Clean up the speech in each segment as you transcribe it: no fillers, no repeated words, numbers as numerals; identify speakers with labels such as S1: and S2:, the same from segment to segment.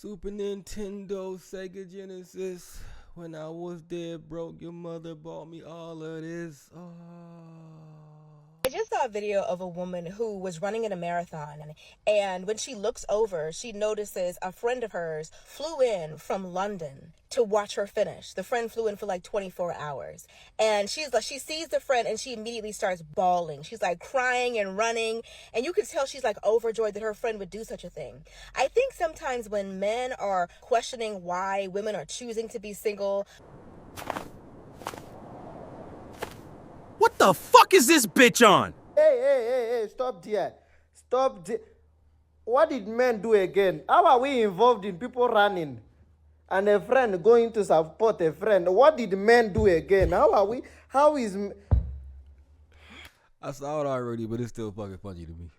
S1: Super Nintendo, Sega Genesis. When I was dead broke, your mother bought me all of this. Oh.
S2: I just saw a video of a woman who was running in a marathon, and when she looks over, she notices a friend of hers flew in from London to watch her finish. The friend flew in for like 24 hours, and she sees the friend and she immediately starts bawling. She's like crying and running, and you can tell she's like overjoyed that her friend would do such a thing. I think sometimes when men are questioning why women are choosing to be single.
S3: What the fuck is this bitch on?
S4: Hey, stop there. Stop there. What did men do again? How are we involved in people running? And a friend going to support a friend. What did men do again? How is...
S1: I saw it already, but it's still fucking funny to me.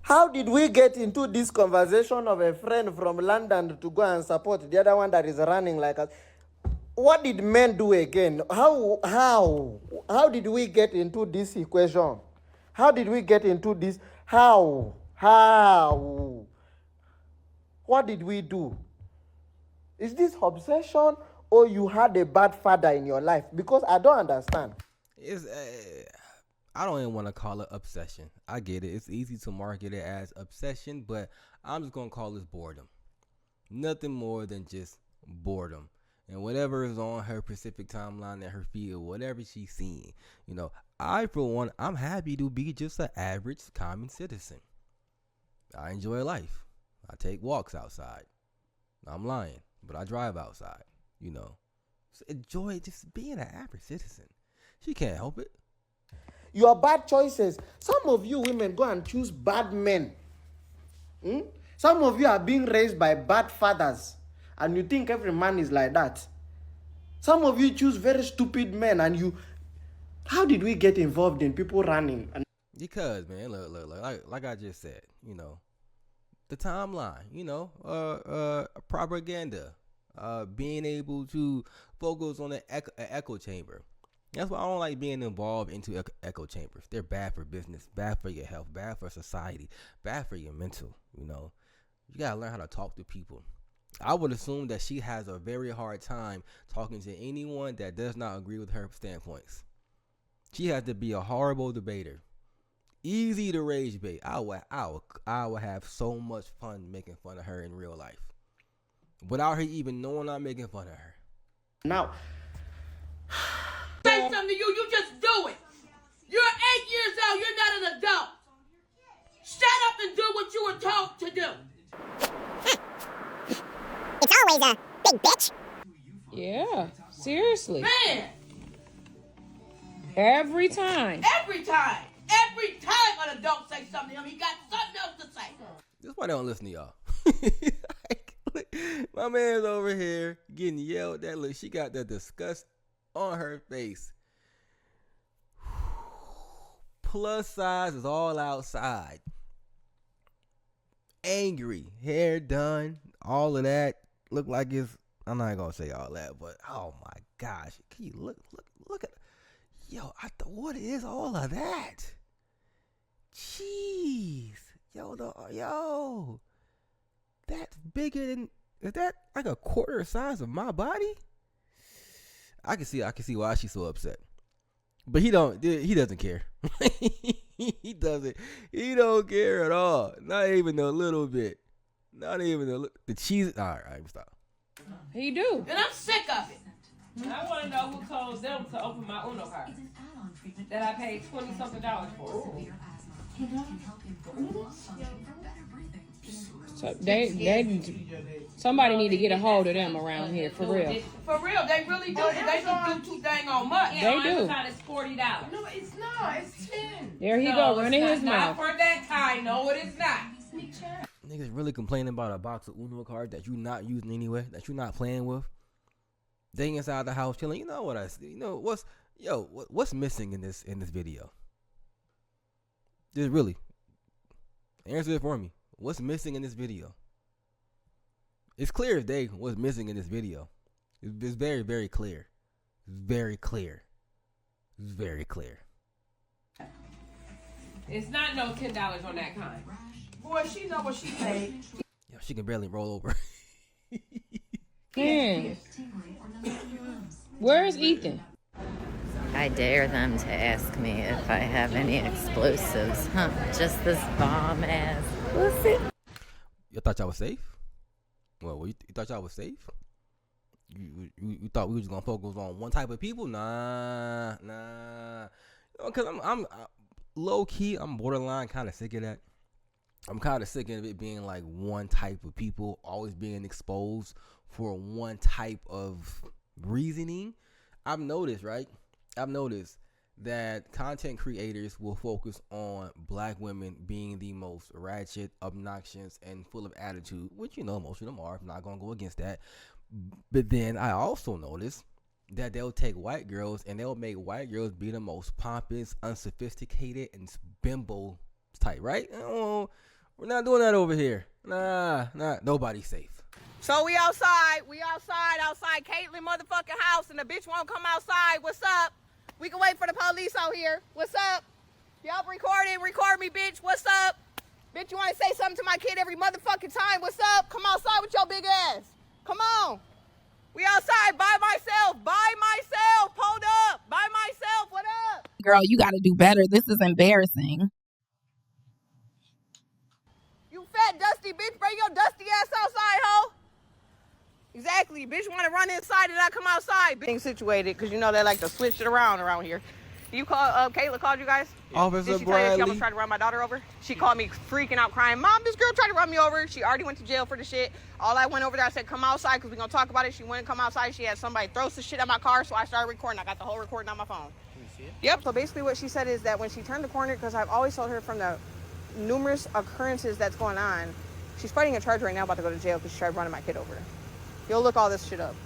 S4: How did we get into this conversation of a friend from London to go and support the other one that is running like us? What did men do again? How did we get into this equation? How did we get into this? How? What did we do? Is this obsession or you had a bad father in your life? Because I don't understand.
S1: I don't even want to call it obsession. I get it. It's easy to market it as obsession, but I'm just going to call this boredom. Nothing more than just boredom. And whatever is on her Pacific timeline at her feed, or whatever she's seeing, I, for one, I'm happy to be just an average common citizen. I enjoy life. I take walks outside. I'm lying, but I drive outside, So enjoy just being an average citizen. She can't help it.
S4: Your bad choices. Some of you women go and choose bad men. Some of you are being raised by bad fathers. And you think every man is like that. Some of you choose very stupid men and you... How did we get involved in people running?
S1: Because, man, look, like I just said, the timeline, propaganda, being able to focus on an echo chamber. That's why I don't like being involved into echo chambers. They're bad for business, bad for your health, bad for society, bad for your mental, You got to learn how to talk to people. I would assume that she has a very hard time talking to anyone that does not agree with her standpoints. She has to be a horrible debater. Easy to rage bait. I would have so much fun making fun of her in real life. Without her even knowing I'm making fun of her.
S4: Now,
S5: say something to you, you just do it. You're 8 years old, you're not an adult. Shut up and do what you were told to do.
S6: It's always a big bitch.
S7: Yeah, seriously.
S5: Man.
S7: Every time
S5: an adult say something to him, he got something else to say.
S1: That's why they don't listen to y'all. My man's over here getting yelled at. Look, she got that disgust on her face. Plus size is all outside. Angry, hair done, all of that. Look like it's, I'm not gonna say all that, but oh my gosh, can you look at, what is all of that? Jeez, that's bigger than, is that like a quarter the size of my body? I can see why she's so upset, but he doesn't care. he don't care at all, not even a little bit. Not even the cheese. All right, stop.
S7: He do.
S5: And I'm sick of it.
S7: I want to know who told them to open my Uno card that I paid $20-something for. So somebody need to get a hold of them around here for real.
S5: For real, they really do. They don't do too dang on much.
S7: They do.
S5: It's $40. No, it's not. It's $10.
S7: There he go, running his
S5: Not
S7: mouth.
S5: for that kind. No, it is not.
S1: Niggas really complaining about a box of Uno cards that you not using anyway, that you not playing with. They inside the house chilling. What's missing in this video? Just really answer it for me. What's missing in this video? It's clear as day what's missing in this video. It's very, very clear. It's very clear. It's very clear.
S7: It's not no $10 on that kind.
S5: Boy, what? She know what she paid.
S1: Yo, she can barely roll over.
S7: Where's Ethan?
S8: I dare them to ask me if I have any explosives. Huh? Just this bomb ass pussy.
S1: You thought y'all was safe? Well, you thought y'all was safe? You thought we was gonna focus on one type of people? Nah. You know, cause I'm low key. I'm borderline kind of sick of that. I'm kind of sick of it being like one type of people always being exposed for one type of reasoning. I've noticed that content creators will focus on black women being the most ratchet, obnoxious, and full of attitude, which, you know, most of them are. I'm not going to go against that. But then I also notice that they'll take white girls and they'll make white girls be the most pompous, unsophisticated, and bimbo type, right? Oh, we're not doing that over here. Nah, nobody's safe.
S2: So we outside Caitlyn motherfucking house, and the bitch won't come outside. What's up? We can wait for the police out here. What's up? Y'all record me, bitch. What's up? Bitch, you want to say something to my kid every motherfucking time? What's up? Come outside with your big ass. Come on. We outside by myself. Hold up. By myself. What up?
S9: Girl, you got to do better. This is embarrassing.
S2: You fat, dusty bitch. Bring your dusty ass outside, ho. Exactly. Bitch want to run inside and not come outside. Being situated, because you know they like to switch it around here. You call, Kayla called you guys?
S1: Officer
S2: Did she tell you she
S1: Bradley.
S2: almost tried to run my daughter over? She called me freaking out crying. Mom, this girl tried to run me over. She already went to jail for the shit. All I went over there, I said, come outside because we're going to talk about it. She wouldn't come outside. She had somebody throw some shit at my car, so I started recording. I got the whole recording on my phone. Can you see it? Yep. So basically what she said is that when she turned the corner, because I've always told her from the numerous occurrences that's going on, she's fighting a charge right now about to go to jail because she tried running my kid over. You'll look all this shit up.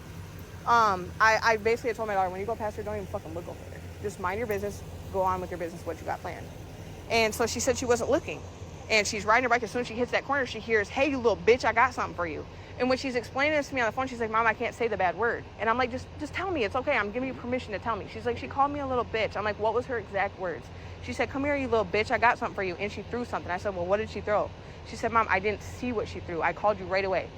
S2: I basically told my daughter, when you go past her, don't even fucking look over there. Just mind your business. Go on with your business, what you got planned. And so she said she wasn't looking. And she's riding her bike. As soon as she hits that corner, she hears, hey, you little bitch, I got something for you. And when she's explaining this to me on the phone, she's like, Mom, I can't say the bad word. And I'm like, just tell me. It's okay. I'm giving you permission to tell me. She's like, she called me a little bitch. I'm like, what was her exact words? She said, come here, you little bitch. I got something for you. And she threw something. I said, well, what did she throw? She said, Mom, I didn't see what she threw. I called you right away.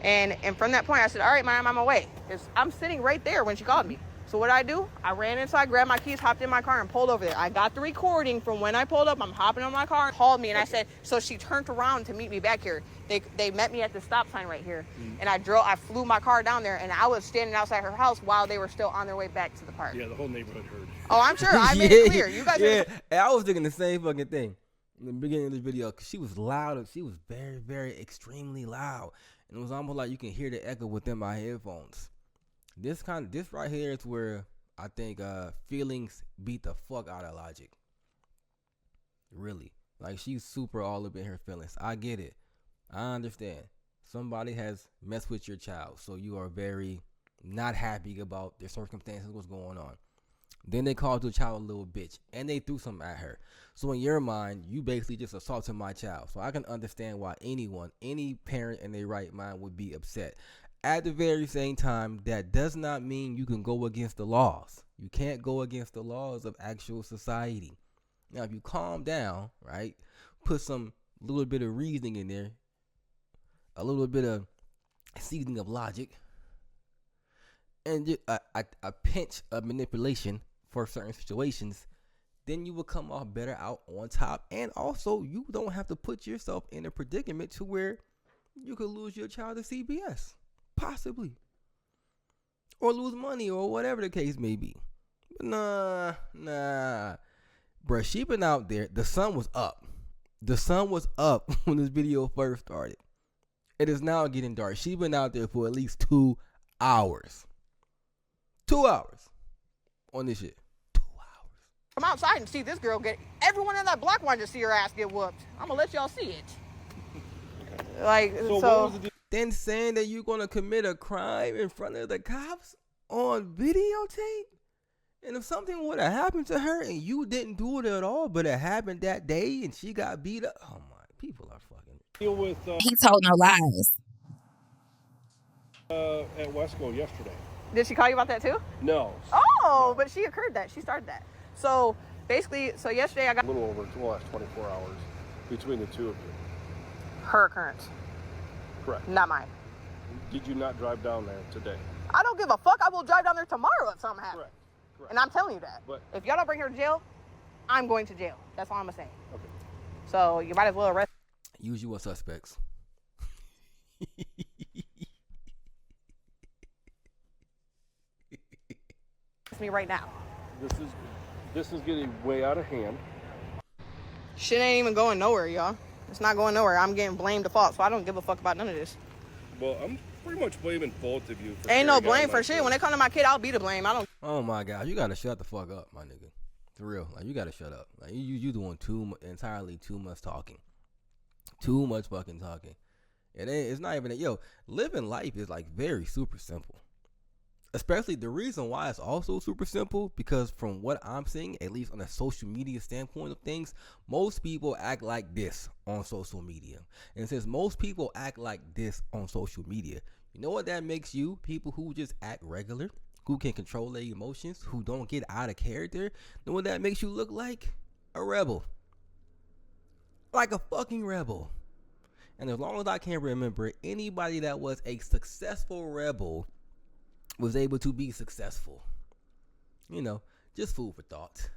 S2: And from that point, I said, all right, Mom, I'm away. Because I'm sitting right there when she called me. So what I do? I ran inside, grabbed my keys, hopped in my car, and pulled over there. I got the recording from when I pulled up. I'm hopping on my car, called me, and I said, so she turned around to meet me back here. They met me at the stop sign right here. And I flew my car down there, and I was standing outside her house while they were still on their way back to the park.
S3: Yeah, the whole neighborhood heard.
S2: Oh, I'm sure. I made it clear. You guys
S1: And I was thinking the same fucking thing in the beginning of this video, because she was loud. She was very, very extremely loud. And it was almost like you can hear the echo within my headphones. This right here is where I think feelings beat the fuck out of logic. Really. Like, she's super all up in her feelings. I get it. I understand. Somebody has messed with your child, so you are very not happy about the circumstances, what's going on. Then they called the child a little bitch, and they threw something at her. So in your mind, you basically just assaulted my child. So I can understand why any parent in their right mind would be upset. At the very same time, that does not mean you can go against the laws. You can't go against the laws of actual society. Now, if you calm down, right, put some little bit of reasoning in there, a little bit of seasoning of logic, and a pinch of manipulation for certain situations, then you will come off better out on top. And also, you don't have to put yourself in a predicament to where you could lose your child to CBS. Possibly. Or lose money or whatever the case may be. But nah. Bruh, she been out there. The sun was up. The sun was up when this video first started. It is now getting dark. She been out there for at least 2 hours. 2 hours on this shit. 2 hours.
S2: come outside and see this girl get, everyone in that block wanted to see her ass get whooped. I'm gonna let y'all see it. Like, so
S1: then saying that you're gonna commit a crime in front of the cops on videotape, and if something would have happened to her and you didn't do it at all, but it happened that day and she got beat up, oh my, people are fucking.
S3: Deal with
S9: He told no lies.
S3: at Wesco yesterday.
S2: did she call you about that too?
S3: No,
S2: Oh, but she occurred that. She started that. So basically, so yesterday I got
S3: a little over the last 24 hours between the two of you.
S10: Her occurrence.
S11: Correct.
S10: Not mine.
S11: Did you not drive down there today?
S10: I don't give a fuck. I will drive down there tomorrow if something happens.
S11: Correct.
S10: And I'm telling you that.
S11: But
S10: if y'all don't bring her to jail, I'm going to jail. That's all I'm gonna say.
S11: Okay.
S10: So you might as well arrest.
S1: Usual suspects.
S10: Me right now.
S11: This is getting way out of hand.
S10: Shit ain't even going nowhere, y'all. It's not going nowhere. I'm getting blamed default, so I don't give a fuck about none of this.
S11: Well, I'm pretty much blaming both of you.
S10: Ain't no blame for shit. When it comes to my kid, I'll be the blame. I don't.
S1: Oh my God, you gotta shut the fuck up, my nigga. For real, like you gotta shut up. Like you doing entirely too much talking, too much fucking talking. It's not even living life is like very super simple. Especially the reason why it's also super simple, because from what I'm seeing, at least on a social media standpoint of things, most people act like this on social media. And since most people act like this on social media, you know what that makes you? People who just act regular, who can control their emotions, who don't get out of character. You know what that makes you look like? A rebel. Like a fucking rebel. And as long as I can remember, anybody that was a successful rebel was able to be successful. Just food for thought.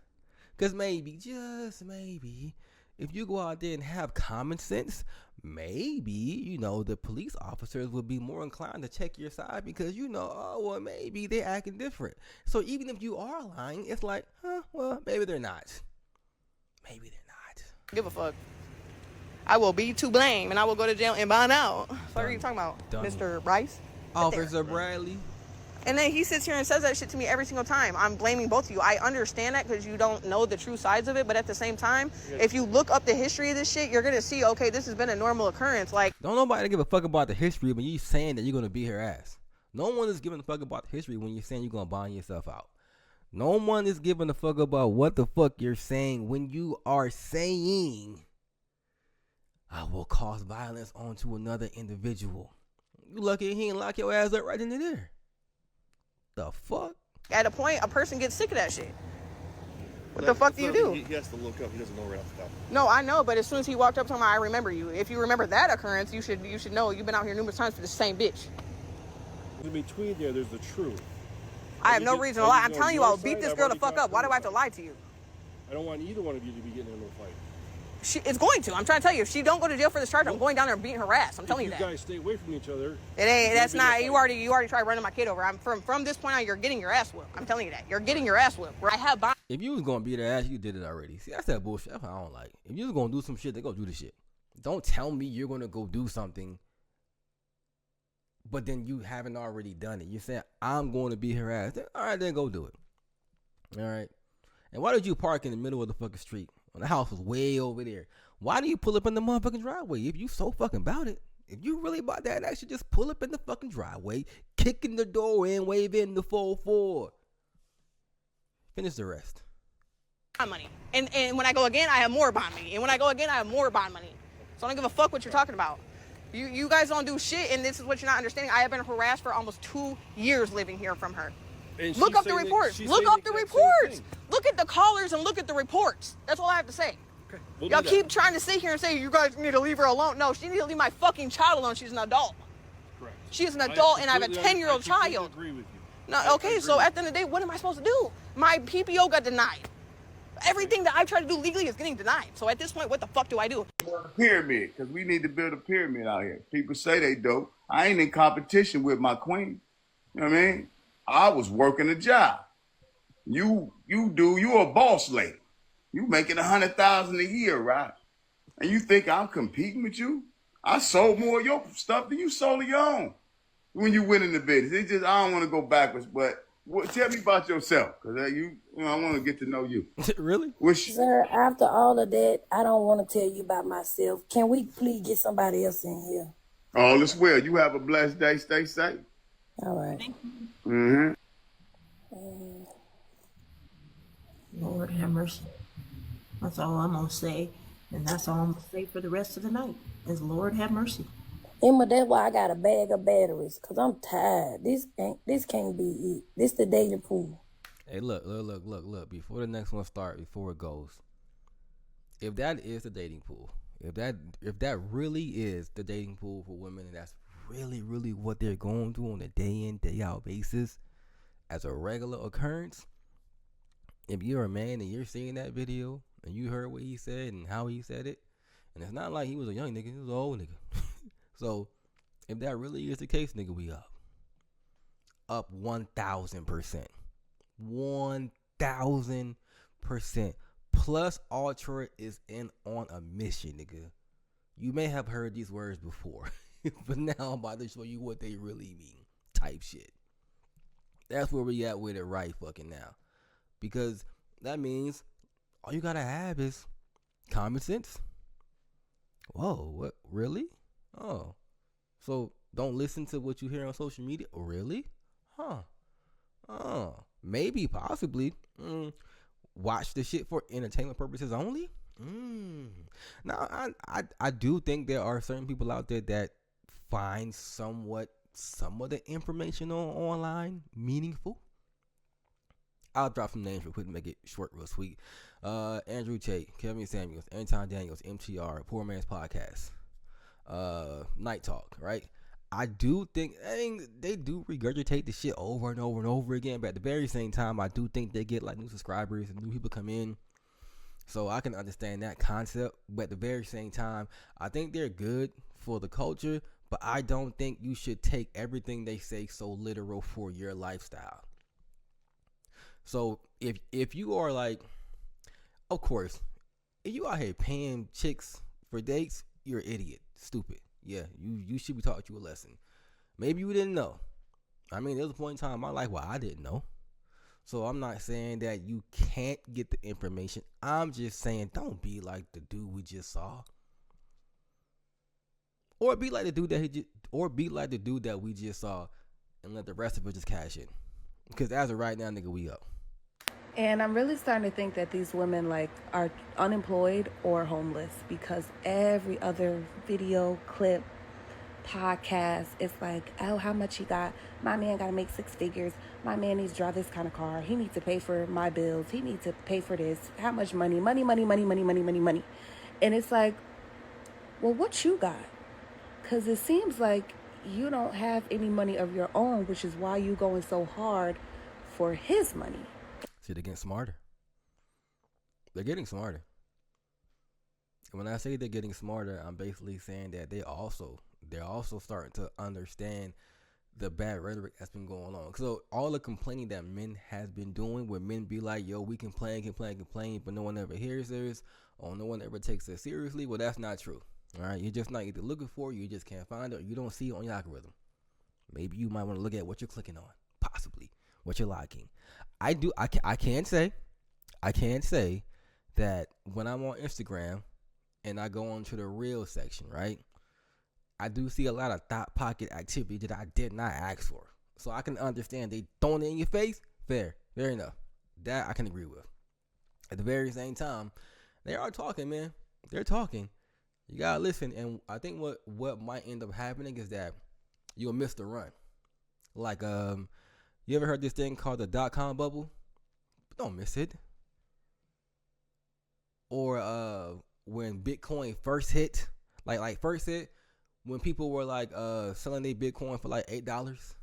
S1: Because maybe, just maybe, if you go out there and have common sense, maybe, the police officers would be more inclined to check your side because, maybe they're acting different. So even if you are lying, it's like, maybe they're not. Maybe they're not.
S10: Give a fuck. I will be to blame, and I will go to jail and bond out. What are you talking about, Mr. Bryce?
S1: Officer Bradley.
S10: And then he sits here and says that shit to me every single time. I'm blaming both of you. I understand that because you don't know the true sides of it. But at the same time, if you look up the history of this shit, you're going to see, okay, this has been a normal occurrence. Like,
S1: don't nobody give a fuck about the history when you saying that you're going to beat her ass. No one is giving a fuck about the history when you're saying you're going to bond yourself out. No one is giving a fuck about what the fuck you're saying when you are saying, I will cause violence onto another individual. You lucky he ain't lock your ass up right in there. The fuck?
S10: At a point, a person gets sick of that shit. What the fuck do you do?
S11: He has to look up. He doesn't know right off the top.
S10: No, I know, but as soon as he walked up to him, I remember you. If you remember that occurrence, you should know you've been out here numerous times for the same bitch.
S11: In between there's the truth.
S10: I have no reason to lie. I'm telling you, I'll beat this girl the fuck up. Why do I have to lie to you?
S11: I don't want either one of you to be getting into a fight.
S10: It's going to. I'm trying to tell you, if she don't go to jail for this charge, I'm going down there and beating her ass. I'm telling you that.
S11: You guys stay away from each other.
S10: It ain't. That's not. You already tried running my kid over. I'm from this point on. You're getting your ass whipped. I'm telling you that. You're getting your ass whipped. I have.
S1: If you was gonna beat her ass, you did it already. See, that's that bullshit. That's what I don't like. If you was gonna do some shit, then go do the shit. Don't tell me you're gonna go do something, but then you haven't already done it. You're saying I'm going to beat her ass. Then, all right, then go do it. All right. And why did you park in the middle of the fucking street when the house was way over there? Why do you pull up in the motherfucking driveway if you so fucking about it? If you really about that action, just pull up in the fucking driveway, kicking the door in, waving the 4-4. Finish the rest.
S10: Money. And when I go again, I have more bond money. And when I go again, I have more bond money. So I don't give a fuck what you're talking about. You guys don't do shit, and this is what you're not understanding. I have been harassed for almost 2 years living here from her. Look up the reports. Look up the reports. Look at the callers and look at the reports. That's all I have to say. Okay. Y'all keep trying to sit here and say you guys need to leave her alone. No, she needs to leave my fucking child alone. She's an adult. Correct. She is an adult, and I have a 10-year-old child. I agree with you. No, okay, so at the end of the day, what am I supposed to do? My PPO got denied. Everything that I've tried to do legally is getting denied. So at this point, what the fuck do I do?
S12: Pyramid, because we need to build a pyramid out here. People say they dope. I ain't in competition with my queen. You know what I mean? I was working a job. You a boss lady. You making $100,000 a year, right? And you think I'm competing with you? I sold more of your stuff than you sold of your own when you went in the business. It's just I don't want to go backwards, but tell me about yourself, because I want to get to know you.
S1: Really?
S13: Sir, after all of that, I don't want to tell you about myself. Can we please get somebody else in here?
S12: All is well. You have a blessed day. Stay safe.
S13: All right.
S12: Thank you. Mm-hmm.
S14: Lord have mercy. That's all I'm going to say. And that's all I'm going to say for the rest of the night is Lord have mercy.
S13: Emma, that's why I got a bag of batteries, because I'm tired. This can't be it. This the dating pool.
S1: Hey, look. Before the next one starts, before it goes, if that is the dating pool, If that really is the dating pool for women, and that's really, really what they're going through on a day in, day out basis as a regular occurrence, if you're a man and you're seeing that video and you heard what he said and how he said it, and it's not like he was a young nigga, he was an old nigga. So if that really is the case, nigga, we up 1,000%. 1,000%. Plus Ultra is in on a mission, nigga. You may have heard these words before, but now I'm about to show you what they really mean. Type shit. That's where we at with it right fucking now. Because that means all you gotta have is common sense. Whoa, what? Really? Oh. So don't listen to what you hear on social media? Really? Huh. Oh. Maybe, possibly. Watch the shit for entertainment purposes only? Now, I do think there are certain people out there that find some of the information online meaningful. I'll drop some names real quick to make it short, real sweet. Andrew Tate, Kevin Samuels, Anton Daniels, MTR, Poor Man's Podcast, Night Talk, right? I do think they do regurgitate the shit over and over and over again, but at the very same time, I do think they get like new subscribers and new people come in. So I can understand that concept, but at the very same time, I think they're good for the culture, but I don't think you should take everything they say so literal for your lifestyle. So if you are like, of course, if you out here paying chicks for dates, you're an idiot, stupid. Yeah, you should be taught you a lesson. Maybe you didn't know. I mean, there was a point in time in my life where I didn't know. So I'm not saying that you can't get the information. I'm just saying don't be like the dude we just saw. Or be like the dude that we just saw and let the rest of it just cash in. Because as of right now, nigga, we up.
S15: And I'm really starting to think that these women like are unemployed or homeless, because every other video clip, podcast, it's like, oh, how much he got? My man got to make 6 figures. My man needs to drive this kind of car. He needs to pay for my bills. He needs to pay for this. How much money? Money. And it's like, well, what you got? Because it seems like you don't have any money of your own, which is why you going so hard for his money.
S1: See, they're getting smarter. They're getting smarter. And when I say they're getting smarter, I'm basically saying that they're also starting to understand the bad rhetoric that's been going on. So all the complaining that men has been doing, where men be like, yo, we complain, but no one ever hears us, or no one ever takes us seriously. Well, that's not true. All right, you're just not either looking for it, you just can't find it, or you don't see it on your algorithm. Maybe you might want to look at what you're clicking on, possibly what you're liking. I can say that when I'm on Instagram and I go onto the real section, right, I do see a lot of thought pocket activity that I did not ask for. So I can understand they throwing it in your face. Fair enough. That I can agree with. At the very same time, they are talking, man. They're talking. You gotta listen. And I think what might end up happening is that you'll miss the run. Like, you ever heard this thing called the .com bubble? Don't miss it. Or when Bitcoin first hit, like first hit, when people were like selling their Bitcoin for like $8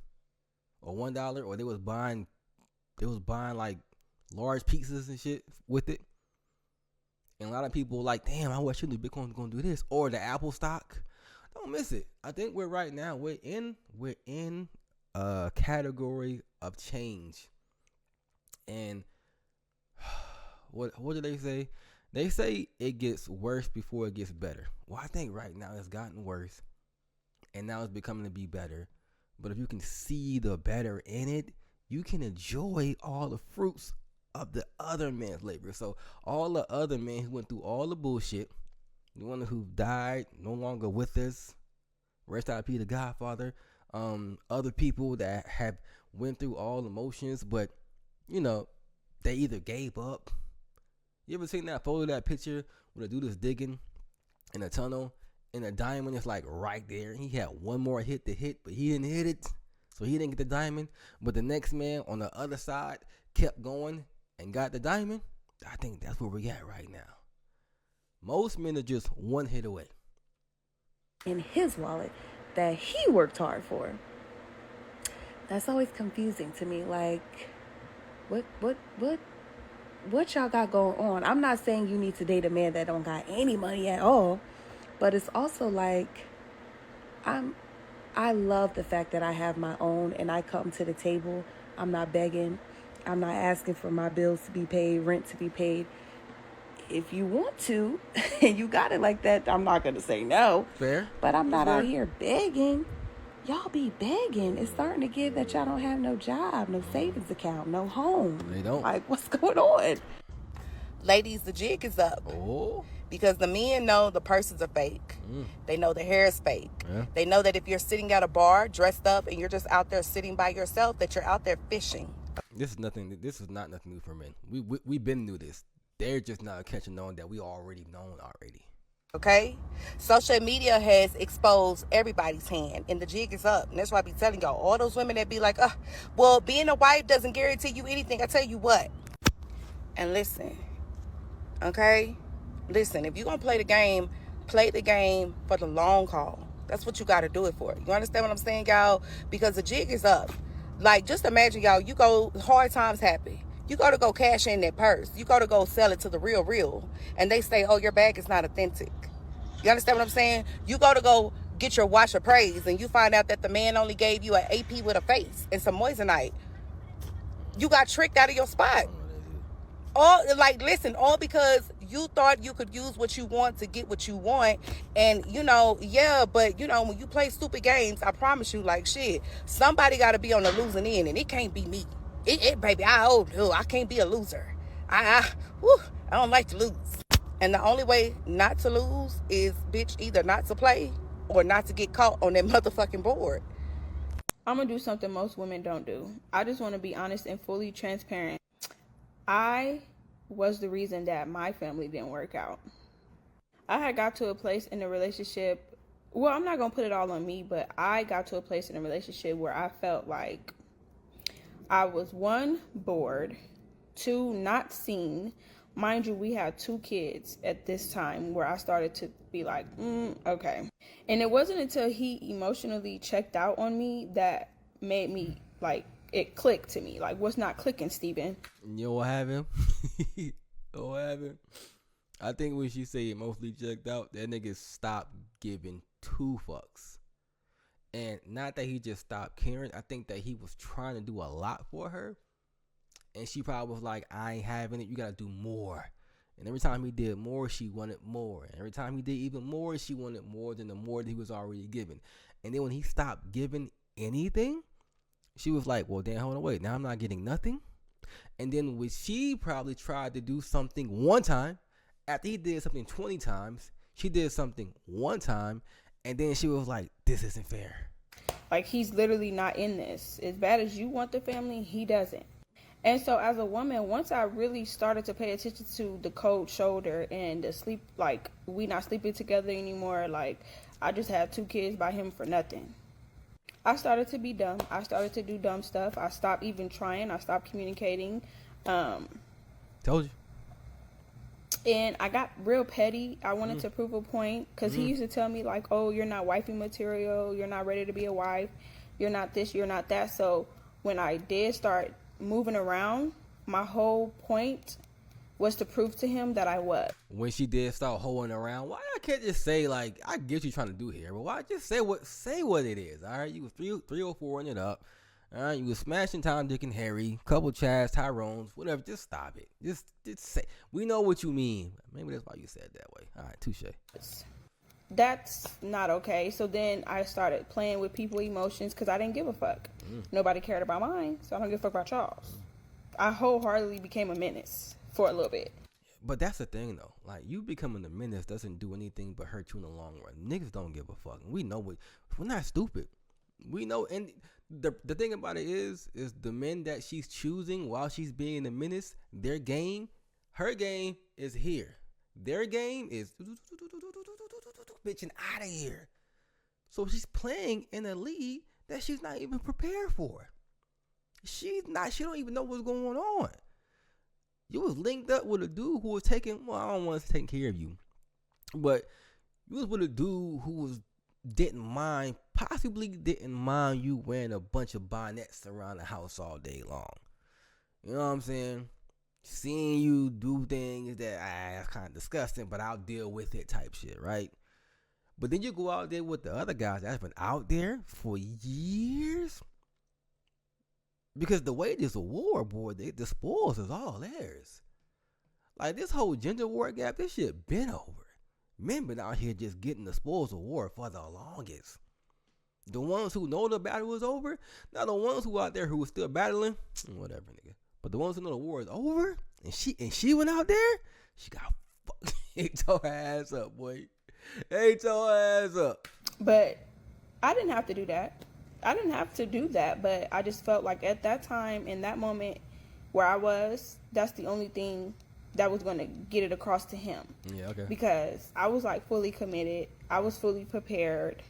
S1: or $1, or they was buying like large pieces and shit with it. And a lot of people like, damn, I wish I knew Bitcoin was gonna do this. Or the Apple stock. Don't miss it. I think we're in a category of change. And what do they say? They say it gets worse before it gets better. Well, I think right now it's gotten worse, and now it's becoming to be better. But if you can see the better in it, you can enjoy all the fruits of the other man's labor. So all the other men who went through all the bullshit, the one who died, no longer with us, rest in the Godfather, other people that have went through all the motions, but they either gave up. You ever seen that photo, that picture when the dude is digging in a tunnel and the diamond is like right there, and he had one more hit to hit, but he didn't hit it, so he didn't get the diamond. But the next man on the other side kept going and got the diamond. I think that's where we're at right now. Most men are just one hit away.
S15: In his wallet that he worked hard for. That's always confusing to me. Like, what y'all got going on? I'm not saying you need to date a man that don't got any money at all, but it's also like, I love the fact that I have my own and I come to the table. I'm not begging. I'm not asking for my bills to be paid, rent to be paid. If you want to, and you got it like that, I'm not going to say no.
S1: Fair.
S15: But I'm not out here begging. Y'all be begging. It's starting to give that y'all don't have no job, no savings account, no home.
S1: They don't.
S15: Like, what's going on?
S2: Ladies, the jig is up.
S1: Oh.
S2: Because the men know the purses are fake. They know the hair is fake.
S1: Yeah.
S2: They know that if you're sitting at a bar dressed up and you're just out there sitting by yourself, that you're out there fishing.
S1: This is not nothing new for men. We've been through this. They're just not catching on that we already known already.
S2: Okay? Social media has exposed everybody's hand, and the jig is up. And that's why I be telling y'all, all those women that be like, well, being a wife doesn't guarantee you anything. I tell you what. And listen, okay? Listen, if you're going to play the game for the long haul. That's what you got to do it for. You understand what I'm saying, y'all? Because the jig is up. Like, just imagine, y'all, you go, hard times happen. You go to go cash in that purse. You go to go sell it to the real. And they say, oh, your bag is not authentic. You understand what I'm saying? You go get your watch appraised and you find out that the man only gave you an AP with a face and some moissanite. You got tricked out of your spot. All because you thought you could use what you want to get what you want. And, but when you play stupid games, I promise you, like, shit, somebody got to be on the losing end, and it can't be me. Baby, I can't be a loser. I don't like to lose. And the only way not to lose is, bitch, either not to play or not to get caught on that motherfucking board.
S10: I'm gonna do something most women don't do. I just want to be honest and fully transparent. I was the reason that my family didn't work out. I had got to a place in the relationship, well, I'm not gonna put it all on me, but I got to a place in a relationship where I felt like I was, 1, bored, 2, not seen. Mind you, we had 2 kids at this time where I started to be like, okay. And it wasn't until he emotionally checked out on me that made me, like, it clicked to me. Like, what's not clicking, Steven?
S1: You know what happened? I think when she say emotionally checked out, that nigga stopped giving 2 fucks. And not that he just stopped caring. I think that he was trying to do a lot for her. And she probably was like, I ain't having it. You got to do more. And every time he did more, she wanted more. And every time he did even more, she wanted more than the more that he was already giving. And then when he stopped giving anything, she was like, well, damn, hold on, wait. Now I'm not getting nothing. And then when she probably tried to do something one time, after he did something 20 times, she did something one time. And then she was like, this isn't fair.
S10: Like, he's literally not in this. As bad as you want the family, he doesn't. And so as a woman, once I really started to pay attention to the cold shoulder and the sleep, like, we not sleeping together anymore. Like, I just had 2 kids by him for nothing. I started to be dumb. I started to do dumb stuff. I stopped even trying. I stopped communicating.
S1: Told you.
S10: And I got real petty. I wanted to prove a point because he used to tell me, like, oh, you're not wifey material. You're not ready to be a wife. You're not this. You're not that. So when I did start moving around, my whole point was to prove to him that I was.
S1: When she did start hoeing around, why I can't just say, like, I get what you're trying to do here, but why just say what it is, all right? You was 304 it up, all right? You was smashing Tom, Dick, and Harry, couple Chads, Tyrones, whatever. Just stop it. Just say. We know what you mean. Maybe that's why you said it that way. All right, touche.
S10: That's not okay. So then I started playing with people's emotions because I didn't give a fuck. Nobody cared about mine, so I don't give a fuck about y'all's. I wholeheartedly became a menace for a little bit.
S1: But that's the thing, though. Like, you becoming a menace doesn't do anything but hurt you in the long run. Niggas don't give a fuck. We know we're not stupid. We know, and the thing about it is the men that she's choosing while she's being a menace, her game is here. Their game is bitching out of here. So she's playing in a league that she's not even prepared for. She don't even know what's going on. You was linked up with a dude who was I don't want to take care of you. But you was with a dude who possibly didn't mind you wearing a bunch of bonnets around the house all day long. You know what I'm saying? Seeing you do things that that's kind of disgusting, but I'll deal with it type shit, right? But then you go out there with the other guys that's been out there for years. Because the wages of war, boy, the spoils is all theirs. Like this whole gender war gap, this shit been over. Men been out here just getting the spoils of war for the longest. The ones who know the battle is over, not the ones who out there who are still battling, whatever, nigga. But the ones who know the war is over, and she went out there, she got fucked. Ate your ass up, boy. Ate your ass up.
S16: But I didn't have to do that. But I just felt like at that time, in that moment where I was, that's the only thing that was going to get it across to him.
S1: Yeah, okay.
S16: Because I was like fully committed. I was fully prepared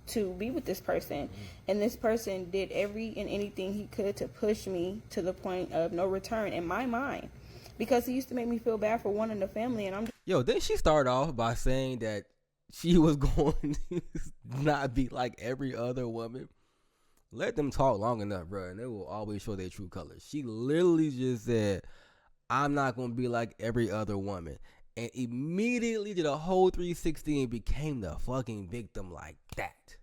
S16: to be with this person. And this person did every and anything he could to push me to the point of no return in my mind. Because he used to make me feel bad for wanting a family. And I'm just...
S1: Yo, didn't she start off by saying that she was going to not be like every other woman? Let them talk long enough, bro, and they will always show their true colors. She literally just said, I'm not going to be like every other woman. And immediately did a whole 360 and became the fucking victim like that.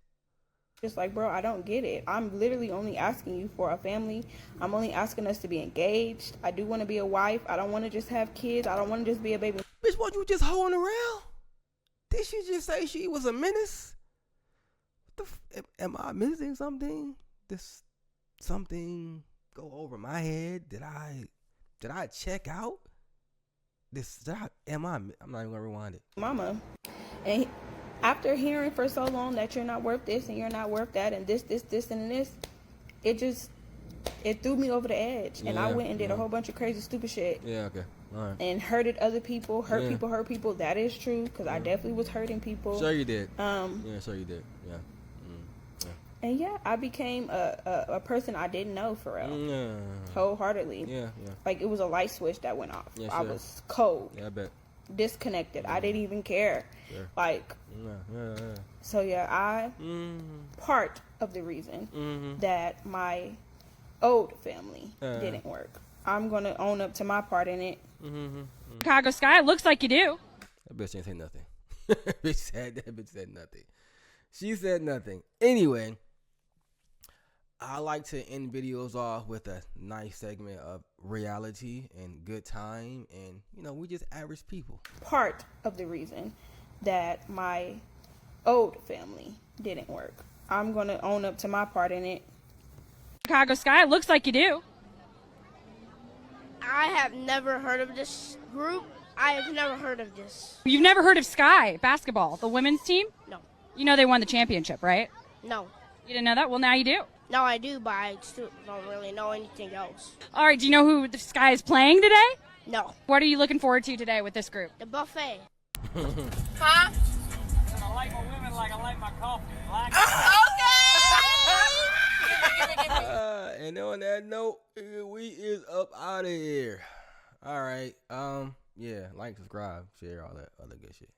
S16: Just like, bro, I don't get it. I'm literally only asking you for a family. I'm only asking us to be engaged. I do want to be a wife. I don't want to just have kids. I don't want to just be a baby.
S1: Bitch, what you just holding around? Did she just say she was a menace? Am I missing something? This something go over my head? Did I check out? I'm not even gonna rewind it.
S16: Mama. And after hearing for so long that you're not worth this and you're not worth that and this and this, it threw me over the edge. And I went and did a whole bunch of crazy stupid shit.
S1: Yeah, okay. All right.
S16: And hurted other people, hurt people. That is true, because I definitely was hurting people.
S1: Sure you did. Yeah, sure you did. Yeah.
S16: And yeah, I became a person I didn't know for real. Wholeheartedly.
S1: Yeah.
S16: Like it was a light switch that went off.
S1: Yeah,
S16: I was cold.
S1: Yeah, I bet.
S16: Disconnected. I didn't even care.
S1: Sure.
S16: Like.
S1: Yeah.
S16: So yeah, part of the reason that my old family didn't work. I'm gonna own up to my part in it.
S17: Chicago Sky, looks like you do.
S1: That bitch ain't say nothing. That bitch said nothing. She said nothing. Anyway, I like to end videos off with a nice segment of reality and good time, and we just average people.
S16: Part of the reason that my old family didn't work. I'm gonna own up to my part in it.
S17: Chicago Sky, looks like you do.
S18: I have never heard of this group. I have never heard of this.
S17: You've never heard of Sky basketball, the women's team?
S18: No.
S17: You know they won the championship, right?
S18: No.
S17: You didn't know that? Well, now you do.
S18: No, I do, but I still don't really know anything else.
S17: All right, do you know who the Sky is playing today?
S18: No.
S17: What are you looking forward to today with this group?
S18: The buffet.
S17: Huh?
S19: I like my women like I like my coffee.
S1: Okay! And on that note, we is up out of here. All right. Yeah, like, subscribe, share, all that other good shit.